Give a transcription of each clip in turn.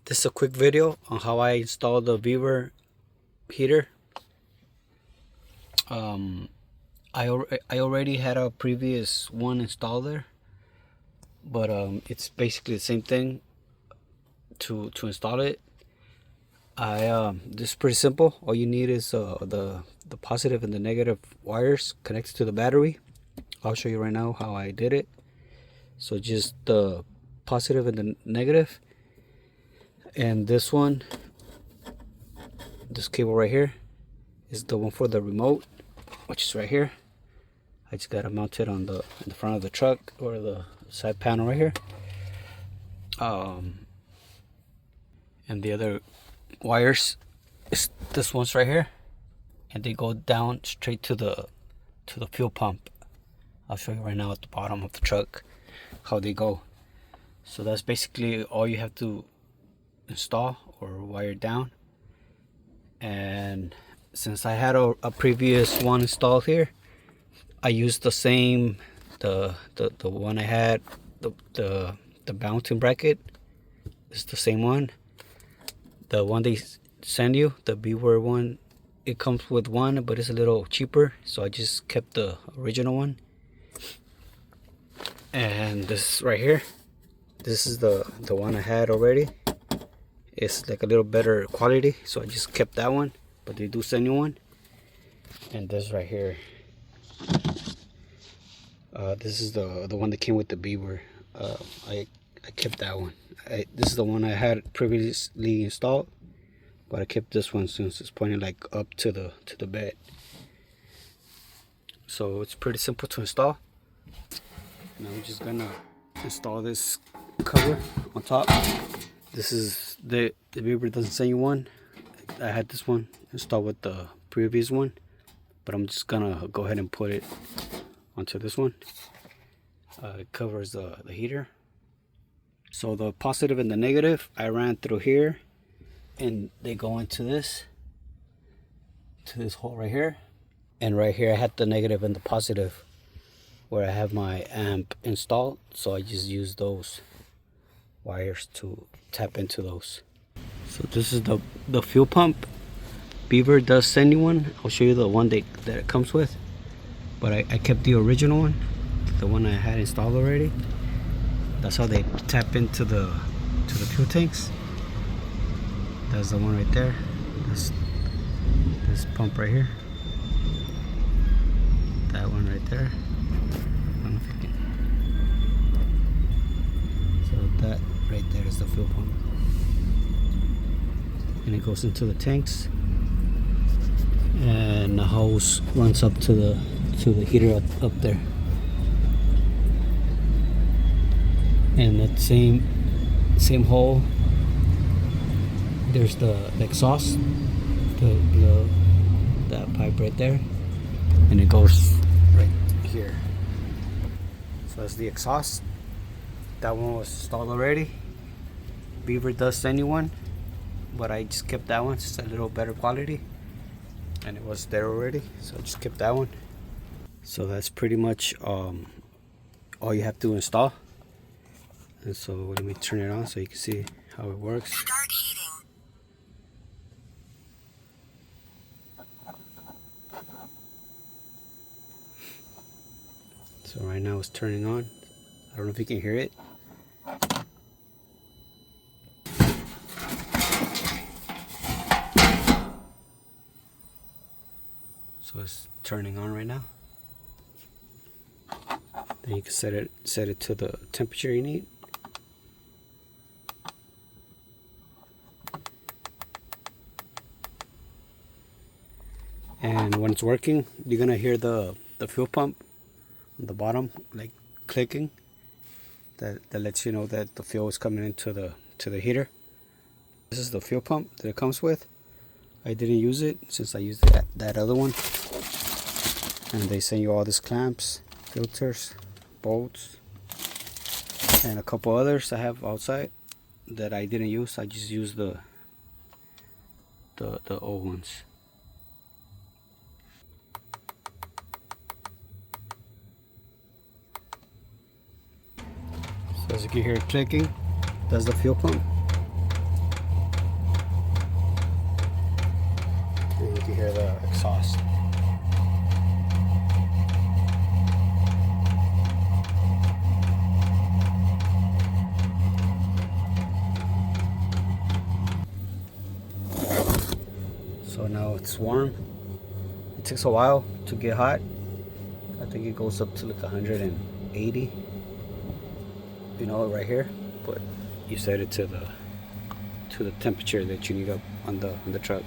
This is a quick video on how I installed the VEVOR heater. I already had a previous one installed there, but it's basically the same thing to install it. This is pretty simple. All you need is the positive and the negative wires connected to the battery. I'll show you right now how I did it. So just the positive and the negative, and this one, this cable right here, is the one for the remote, which is right here. I just got to mount it on in the front of the truck, or the side panel right here. And the other wires is this one's right here, and they go down straight to the fuel pump. I'll show you right now at the bottom of the truck how they go. So that's basically all you have to install or wire down. And since I had a previous one installed here, I used the same the one I had, the mounting bracket is the same one. The one they send you, the VEVOR one, it comes with one, but it's a little cheaper, so I just kept the original one. And this right here, this is the one I had already. It's like a little better quality, so I just kept that one, but they do send you one. And this right here, this is the one that came with the VEVOR. I kept that one. This is the one I had previously installed, but I kept this one since it's pointing like up to the bed. So it's pretty simple to install. Now I'm just gonna install this cover on top. This is the VEVOR doesn't send you one. I had this one installed with the previous one, but I'm just gonna go ahead and put it onto this one. It covers the heater. So the positive and the negative, I ran through here, and they go into this hole right here. And right here I had the negative and the positive where I have my amp installed, so I just use those wires to tap into those. So this is the fuel pump. VEVOR does send you one. I'll show you the one that it comes with, but I kept the original one, the one I had installed already. That's how they tap into the fuel tanks. That's the one right there. This pump right here. That one right there. I don't know if you can. So that right there is the fuel pump, and it goes into the tanks, and the hose runs up to the heater up there. And that same hole, there's the exhaust, that pipe right there, and it goes right here. So that's the exhaust. That one was installed already. VEVOR does send you one, but I just kept that one. It's a little better quality, and it was there already, so I just kept that one. So that's pretty much all you have to install. And so let me turn it on so you can see how it works. Start heating. So right now it's turning on. I don't know if you can hear it. So it's turning on right now. Then you can set it to the temperature you need. And when it's working, you're gonna hear the fuel pump on the bottom like clicking. That lets you know that the fuel is coming into the heater. This is the fuel pump that it comes with. I didn't use it since I used that other one. And they send you all these clamps, filters, bolts, and a couple others I have outside that I didn't use. I just used the old ones. So as you can hear it clicking, that's the fuel pump. You can hear the exhaust. So now it's warm. It takes a while to get hot. I think it goes up to like 180. You know, right here. But you set it to the temperature that you need up on the truck.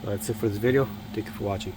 So that's it for this video. Thank you for watching.